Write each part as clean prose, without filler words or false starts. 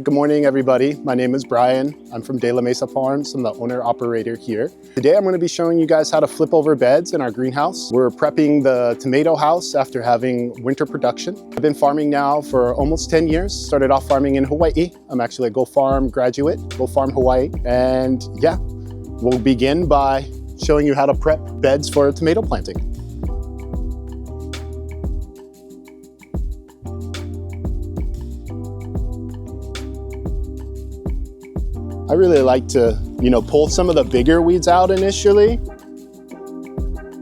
Good morning, everybody. My name is Brian. I'm from Mesa Farms. I'm the owner-operator here. Today, I'm going to be showing you guys how to flip over beds in our greenhouse. We're prepping the tomato house after having winter production. I've been farming now for almost 10 years. Started off farming in Hawaii. I'm actually a Go Farm graduate, Go Farm Hawaii. And yeah, we'll begin by showing you how to prep beds for tomato planting. I really like to, pull some of the bigger weeds out initially,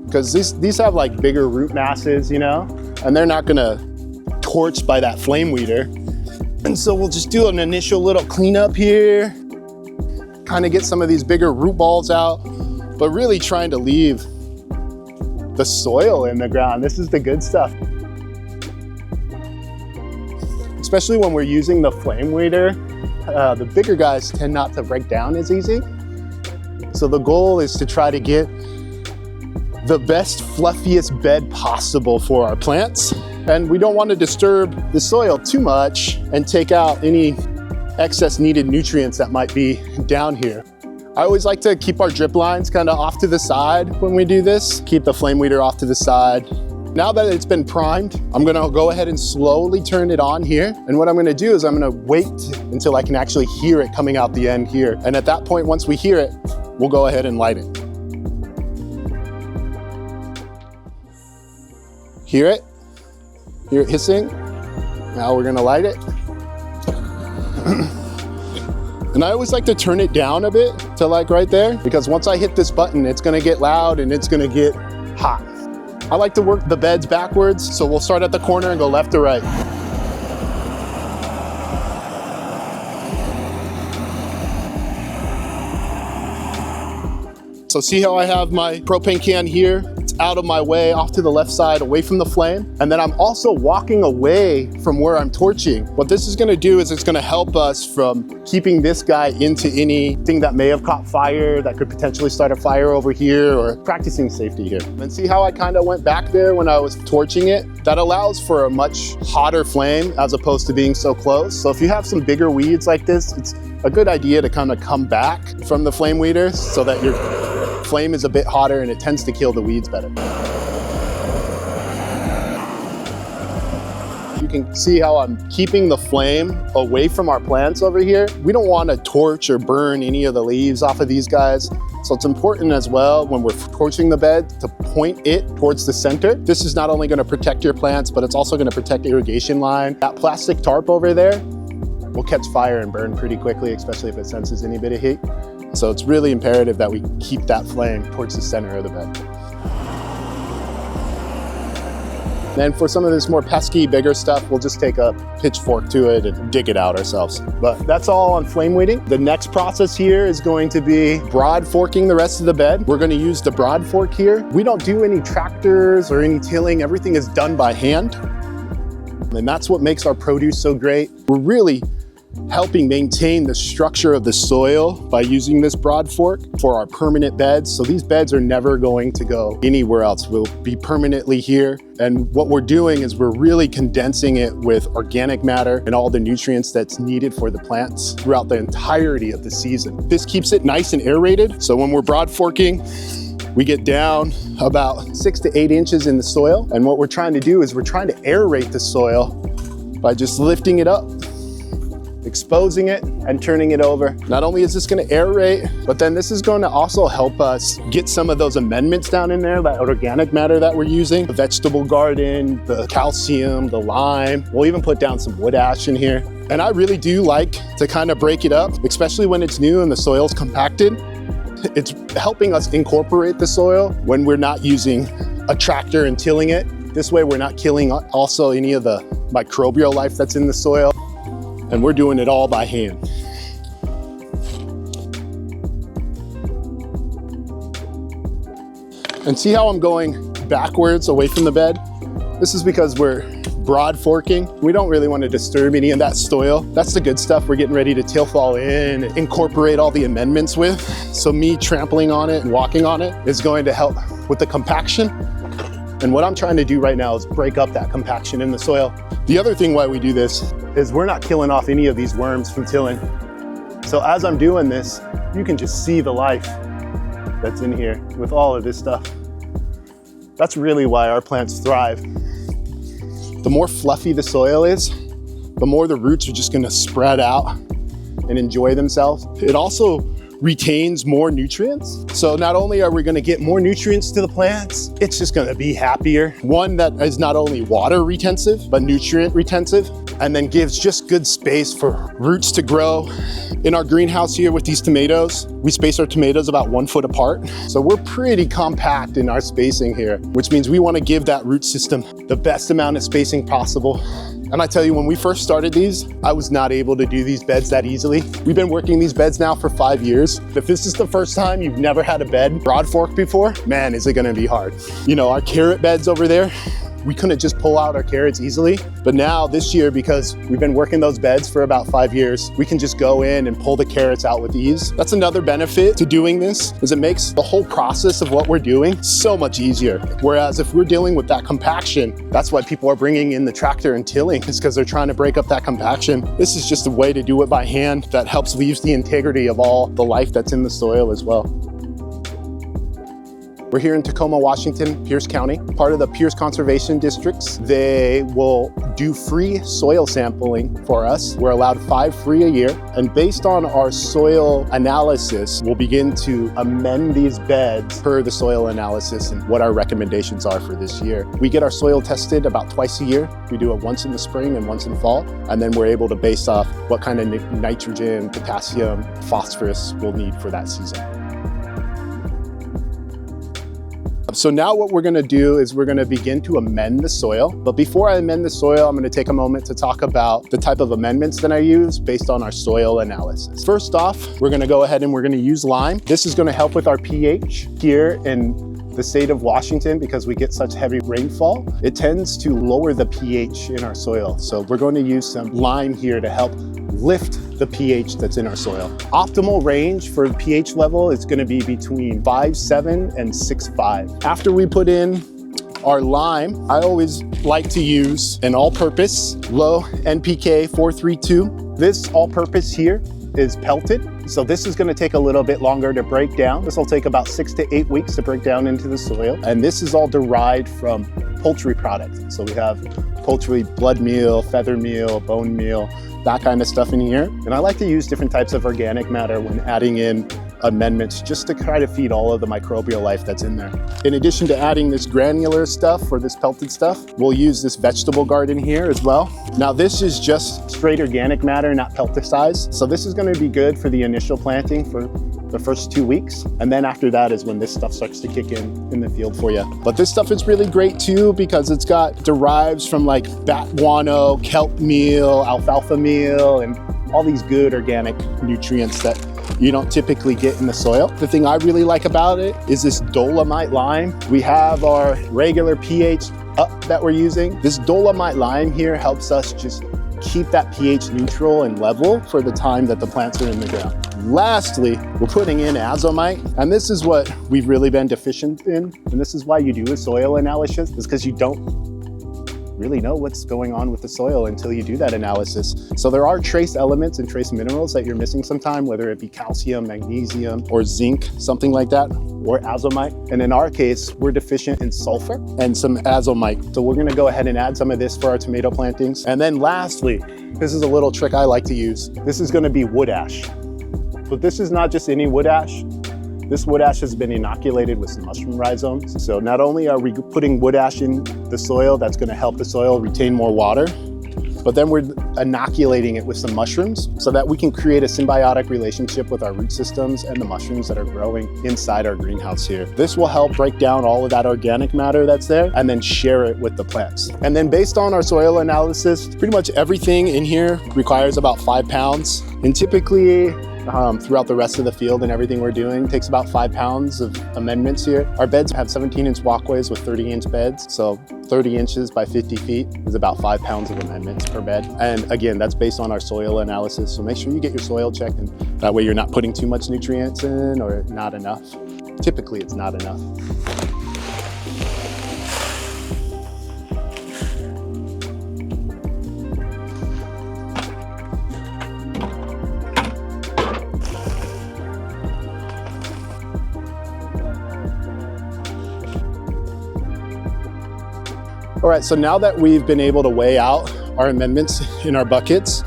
because these have like bigger root masses, and they're not gonna torch by that flame weeder. And so we'll just do an initial little cleanup here, kind of get some of these bigger root balls out, but really trying to leave the soil in the ground. This is the good stuff. Especially when we're using the flame weeder, the bigger guys tend not to break down as easy. So the goal is to try to get the best, fluffiest bed possible for our plants. And we don't want to disturb the soil too much and take out any excess needed nutrients that might be down here. I always like to keep our drip lines kind of off to the side when we do this. Keep the flame weeder off to the side. Now that it's been primed, I'm gonna go ahead and slowly turn it on here. And what I'm gonna do is I'm gonna wait until I can actually hear it coming out the end here. And at that point, once we hear it, we'll go ahead and light it. Hear it? Hear it hissing? Now we're gonna light it. And I always like to turn it down a bit to like right there, because once I hit this button, it's gonna get loud and it's gonna get hot. I like to work the beds backwards, so we'll start at the corner and go left to right. So see how I have my propane can here? It's out of my way, off to the left side, away from the flame. And then I'm also walking away from where I'm torching. What this is gonna do is it's gonna help us from keeping this guy into anything that may have caught fire, that could potentially start a fire over here, or practicing safety here. And see how I kind of went back there when I was torching it? That allows for a much hotter flame as opposed to being so close. So if you have some bigger weeds like this, it's a good idea to kind of come back from the flame weeder so that your flame is a bit hotter and it tends to kill the weeds better. You can see how I'm keeping the flame away from our plants over here. We don't want to torch or burn any of the leaves off of these guys. So it's important as well when we're torching the bed to point it towards the center. This is not only going to protect your plants, but it's also going to protect the irrigation line. That plastic tarp over there will catch fire and burn pretty quickly, especially if it senses any bit of heat. So it's really imperative that we keep that flame towards the center of the bed. Then for some of this more pesky, bigger stuff, we'll just take a pitchfork to it and dig it out ourselves. But that's all on flame weeding. The next process here is going to be broad forking the rest of the bed. We're going to use the broad fork here. We don't do any tractors or any tilling. Everything is done by hand. And that's what makes our produce so great. We're really helping maintain the structure of the soil by using this broad fork for our permanent beds. So these beds are never going to go anywhere else. We'll be permanently here. And what we're doing is we're really condensing it with organic matter and all the nutrients that's needed for the plants throughout the entirety of the season. This keeps it nice and aerated. So when we're broad forking, we get down about 6 to 8 inches in the soil. And what we're trying to do is we're trying to aerate the soil by just lifting it up, exposing it and turning it over. Not only is this going to aerate, but then this is going to also help us get some of those amendments down in there, that organic matter that we're using, the vegetable garden, the calcium, the lime. We'll even put down some wood ash in here. And I really do like to kind of break it up, especially when it's new and the soil's compacted. It's helping us incorporate the soil when we're not using a tractor and tilling it. This way we're not killing also any of the microbial life that's in the soil. And we're doing it all by hand. And see how I'm going backwards away from the bed? This is because we're broad forking. We don't really want to disturb any of that soil. That's the good stuff we're getting ready to till fall in, incorporate all the amendments with. So me trampling on it and walking on it is going to help with the compaction And what I'm trying to do right now is break up that compaction in the soil. The other thing why we do this is we're not killing off any of these worms from tilling. So as I'm doing this, you can just see the life that's in here with all of this stuff. That's really why our plants thrive. The more fluffy the soil is, the more the roots are just gonna spread out and enjoy themselves. It also retains more nutrients. So not only are we gonna get more nutrients to the plants, it's just gonna be happier. One that is not only water retentive, but nutrient retentive, and then gives just good space for roots to grow. In our greenhouse here with these tomatoes, we space our tomatoes about 1 foot apart. So we're pretty compact in our spacing here, which means we wanna give that root system the best amount of spacing possible. And I tell you, when we first started these, I was not able to do these beds that easily. We've been working these beds now for 5 years. If this is the first time you've never had a bed broadfork before, man, is it gonna be hard. You know, our carrot beds over there, we couldn't just pull out our carrots easily. But now this year, because we've been working those beds for about 5 years, we can just go in and pull the carrots out with ease. That's another benefit to doing this, is it makes the whole process of what we're doing so much easier. Whereas if we're dealing with that compaction, that's why people are bringing in the tractor and tilling, is because they're trying to break up that compaction. This is just a way to do it by hand that helps leave the integrity of all the life that's in the soil as well. We're here in Tacoma, Washington, Pierce County, part of the Pierce Conservation Districts. They will do free soil sampling for us. We're allowed 5 free a year. And based on our soil analysis, we'll begin to amend these beds per the soil analysis and what our recommendations are for this year. We get our soil tested about twice a year. We do it once in the spring and once in fall. And then we're able to base off what kind of nitrogen, potassium, phosphorus we'll need for that season. So now what we're gonna do is we're gonna begin to amend the soil. But before I amend the soil, I'm gonna take a moment to talk about the type of amendments that I use based on our soil analysis. First off, we're gonna go ahead and we're gonna use lime. This is gonna help with our pH here in the state of Washington because we get such heavy rainfall. It tends to lower the pH in our soil. So we're going to use some lime here to help lift the pH that's in our soil. Optimal range for the pH level is going to be between 5.7 and 6.5. After we put in our lime, I always like to use an all-purpose low NPK 432. This all-purpose here is pelted. So this is gonna take a little bit longer to break down. This will take about 6 to 8 weeks to break down into the soil. And this is all derived from poultry products. So we have poultry blood meal, feather meal, bone meal, that kind of stuff in here. And I like to use different types of organic matter when adding in amendments just to try to feed all of the microbial life that's in there. In addition to adding this granular stuff or this pelted stuff, we'll use this vegetable garden here as well. Now this is just straight organic matter, not pelticized. So this is going to be good for the initial planting for the first 2 weeks. And then after that is when this stuff starts to kick in the field for you. But this stuff is really great too because it's got derives from like bat guano, kelp meal, alfalfa meal, and all these good organic nutrients that you don't typically get in the soil. The thing I really like about it is this dolomite lime. We have our regular pH up that we're using. This dolomite lime here helps us just keep that pH neutral and level for the time that the plants are in the ground. Lastly, we're putting in azomite, and this is what we've really been deficient in, and this is why you do a soil analysis, is because you don't really know what's going on with the soil until you do that analysis. So there are trace elements and trace minerals that you're missing sometime, whether it be calcium, magnesium, or zinc, something like that, or azomite. And in our case, we're deficient in sulfur and some azomite. So we're gonna go ahead and add some of this for our tomato plantings. And then lastly, this is a little trick I like to use. This is gonna be wood ash. But this is not just any wood ash. This wood ash has been inoculated with some mushroom rhizomes. So not only are we putting wood ash in the soil, that's gonna help the soil retain more water, but then we're inoculating it with some mushrooms so that we can create a symbiotic relationship with our root systems and the mushrooms that are growing inside our greenhouse here. This will help break down all of that organic matter that's there and then share it with the plants. And then based on our soil analysis, pretty much everything in here requires about 5 pounds. And typically, throughout the rest of the field and everything we're doing, takes about 5 pounds of amendments here. Our beds have 17-inch walkways with 30-inch beds. So 30 inches by 50 feet is about 5 pounds of amendments per bed. And again, that's based on our soil analysis. So make sure you get your soil checked, and that way you're not putting too much nutrients in or not enough. Typically, it's not enough. All right, so now that we've been able to weigh out our amendments in our buckets,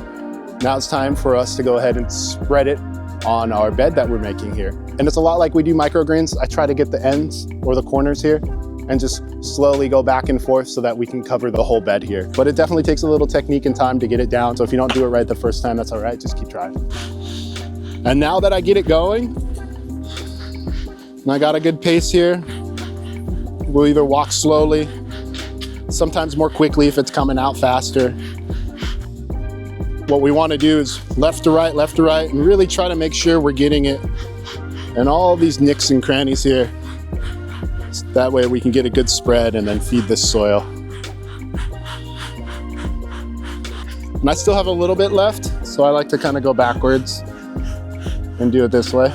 now it's time for us to go ahead and spread it on our bed that we're making here. And it's a lot like we do microgreens. I try to get the ends or the corners here and just slowly go back and forth so that we can cover the whole bed here. But it definitely takes a little technique and time to get it down. So if you don't do it right the first time, that's all right, just keep trying. And now that I get it going, and I got a good pace here, we'll either walk slowly, sometimes more quickly if it's coming out faster. What we want to do is left to right, and really try to make sure we're getting it in all these nicks and crannies here. So that way we can get a good spread and then feed this soil. And I still have a little bit left, so I like to kind of go backwards and do it this way.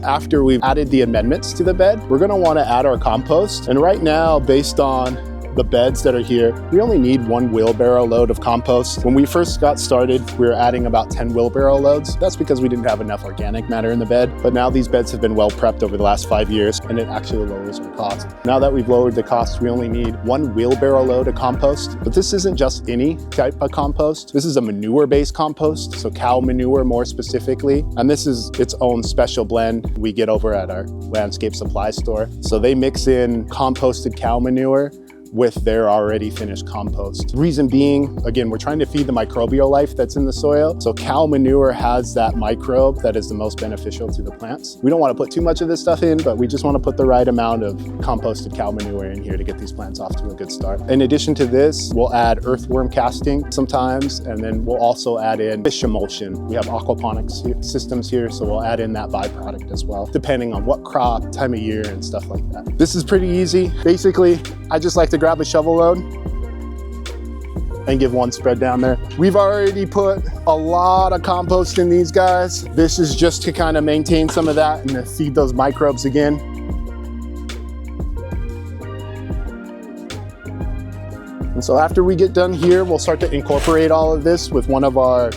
After we've added the amendments to the bed, we're gonna wanna add our compost. And right now, based on the beds that are here, we only need 1 wheelbarrow load of compost. When we first got started, we were adding about 10 wheelbarrow loads. That's because we didn't have enough organic matter in the bed. But now these beds have been well prepped over the last 5 years, and it actually lowers our cost. Now that we've lowered the cost, we only need 1 wheelbarrow load of compost. But this isn't just any type of compost. This is a manure-based compost, so cow manure more specifically. And this is its own special blend we get over at our landscape supply store. So they mix in composted cow manure with their already finished compost. Reason being, again, we're trying to feed the microbial life that's in the soil. So cow manure has that microbe that is the most beneficial to the plants. We don't want to put too much of this stuff in, but we just want to put the right amount of composted cow manure in here to get these plants off to a good start. In addition to this, we'll add earthworm casting sometimes, and then we'll also add in fish emulsion. We have aquaponics systems here, so we'll add in that byproduct as well, depending on what crop, time of year, and stuff like that. This is pretty easy. Basically, I just like to grab a shovel load and give 1 spread down there. We've already put a lot of compost in these guys. This is just to kind of maintain some of that and to feed those microbes again. And so after we get done here, we'll start to incorporate all of this with one of our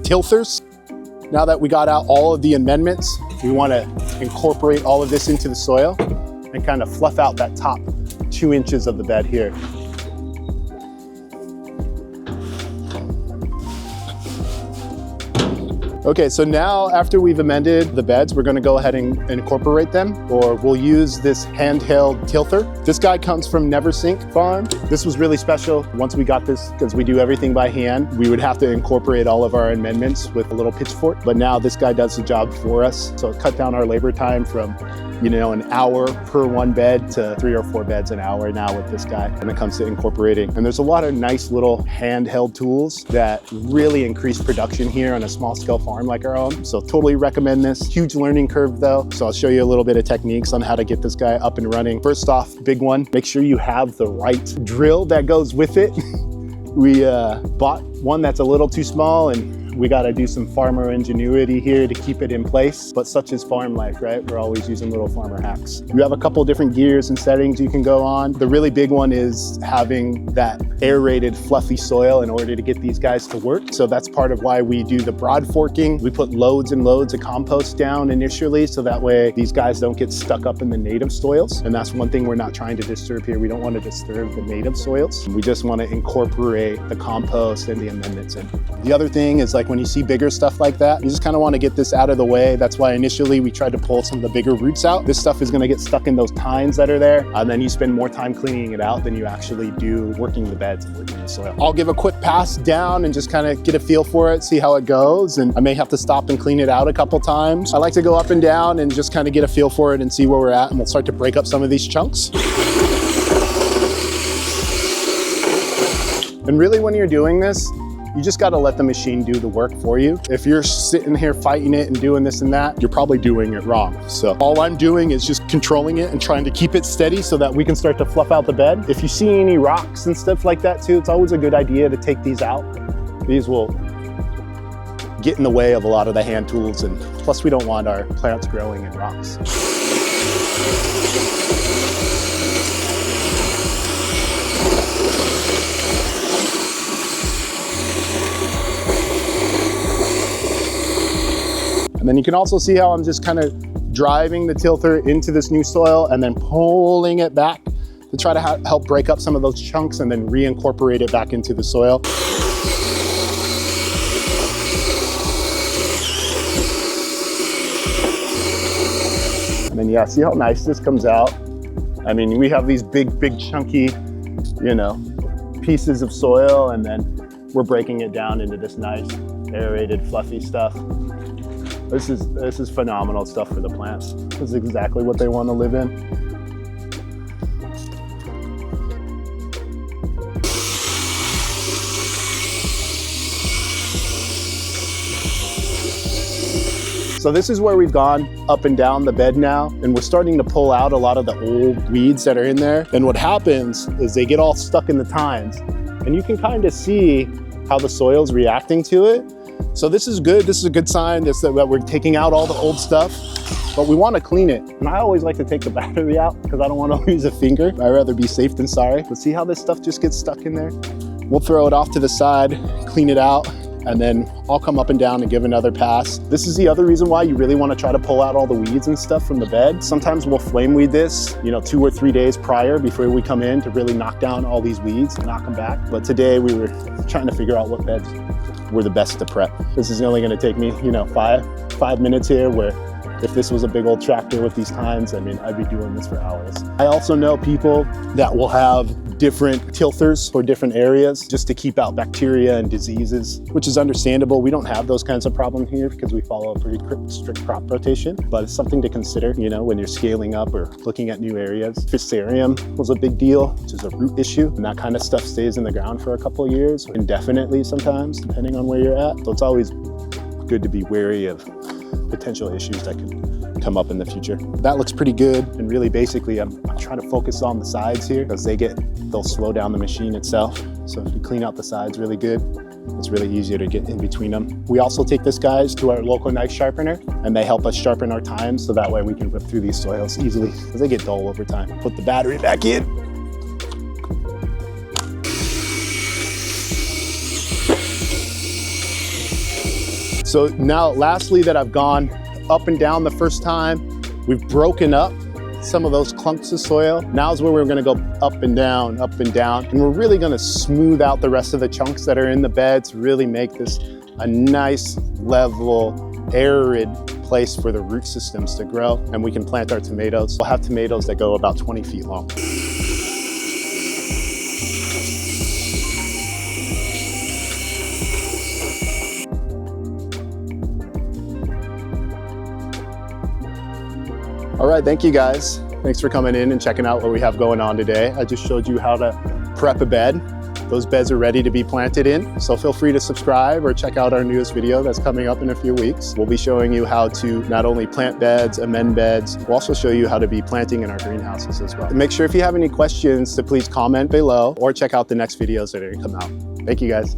tilthers. Now that we got out all of the amendments, we want to incorporate all of this into the soil and kind of fluff out that top 2 inches of the bed here. Okay, so now after we've amended the beds, we're gonna go ahead and incorporate them, or we'll use this handheld tilther. This guy comes from Mesa Farms. This was really special. Once we got this, because we do everything by hand, we would have to incorporate all of our amendments with a little pitchfork, but now this guy does the job for us. So it cut down our labor time from, you know, an hour per 1 bed to 3 or 4 beds an hour now with this guy when it comes to incorporating. And there's a lot of nice little handheld tools that really increase production here on a small scale farm like our own. So totally recommend this. Huge learning curve though. So I'll show you a little bit of techniques on how to get this guy up and running. First off, big one, make sure you have the right drill that goes with it. We bought one that's a little too small, and we got to do some farmer ingenuity here to keep it in place, but such is farm life, right? We're always using little farmer hacks. You have a couple different gears and settings you can go on. The really big one is having that aerated, fluffy soil in order to get these guys to work. So that's part of why we do the broadforking. We put loads and loads of compost down initially, so that way these guys don't get stuck up in the native soils. And that's one thing we're not trying to disturb here. We don't want to disturb the native soils. We just want to incorporate the compost and the amendments in. The other thing is, like, when you see bigger stuff like that, you just kind of want to get this out of the way. That's why initially we tried to pull some of the bigger roots out. This stuff is going to get stuck in those tines that are there, and then you spend more time cleaning it out than you actually do working the beds and working the soil. I'll give a quick pass down and just kind of get a feel for it, see how it goes, and I may have to stop and clean it out a couple times. I like to go up and down and just kind of get a feel for it and see where we're at, and we'll start to break up some of these chunks. And really, when you're doing this, you just got to let the machine do the work for you. If you're sitting here fighting it and doing this and that, you're probably doing it wrong. So all I'm doing is just controlling it and trying to keep it steady so that we can start to fluff out the bed. If you see any rocks and stuff like that too, it's always a good idea to take these out. These will get in the way of a lot of the hand tools, and plus we don't want our plants growing in rocks. And then you can also see how I'm just kind of driving the tilther into this new soil and then pulling it back to try to help break up some of those chunks and then reincorporate it back into the soil. And then, yeah, see how nice this comes out? I mean, we have these big chunky, you know, pieces of soil, and then we're breaking it down into this nice aerated, fluffy stuff. This is phenomenal stuff for the plants. This is exactly what they want to live in. So this is where we've gone up and down the bed now, and we're starting to pull out a lot of the old weeds that are in there. And what happens is they get all stuck in the tines, and you can kind of see how the soil's reacting to it. So this is good. This is a good sign that we're taking out all the old stuff, but we want to clean it. And I always like to take the battery out because I don't want to lose a finger. I'd rather be safe than sorry. But see how this stuff just gets stuck in there? We'll throw it off to the side, clean it out, and then I'll come up and down and give another pass. This is the other reason why you really want to try to pull out all the weeds and stuff from the bed. Sometimes we'll flame weed this, 2 or 3 days prior before we come in to really knock down all these weeds and knock them back. But today we were trying to figure out what beds were the best to prep. This is only going to take me, 5 minutes here, where if this was a big old tractor with these tines, I mean, I'd be doing this for hours. I also know people that will have different tilthers for different areas just to keep out bacteria and diseases, which is understandable. We don't have those kinds of problems here because we follow a pretty strict crop rotation, but it's something to consider, when you're scaling up or looking at new areas. Fusarium was a big deal, which is a root issue, and that kind of stuff stays in the ground for a couple of years, indefinitely sometimes, depending on where you're at. So it's always good to be wary of potential issues that could come up in the future. That looks pretty good, and really basically I'm trying to focus on the sides here because they'll slow down the machine itself. So if you clean out the sides really good, it's really easier to get in between them. We also take this, guys, to our local knife sharpener, and they help us sharpen our tines so that way we can rip through these soils easily because they get dull over time. Put the battery back in. So now, lastly, that I've gone up and down the first time, we've broken up some of those clumps of soil. Now is where we're gonna go up and down, and we're really gonna smooth out the rest of the chunks that are in the bed to really make this a nice, level, arid place for the root systems to grow, and we can plant our tomatoes. We'll have tomatoes that go about 20 feet long. All right, thank you guys. Thanks for coming in and checking out what we have going on today. I just showed you how to prep a bed. Those beds are ready to be planted in, so feel free to subscribe or check out our newest video that's coming up in a few weeks. We'll be showing you how to not only plant beds, amend beds, we'll also show you how to be planting in our greenhouses as well. Make sure if you have any questions to please comment below or check out the next videos that are gonna come out. Thank you guys.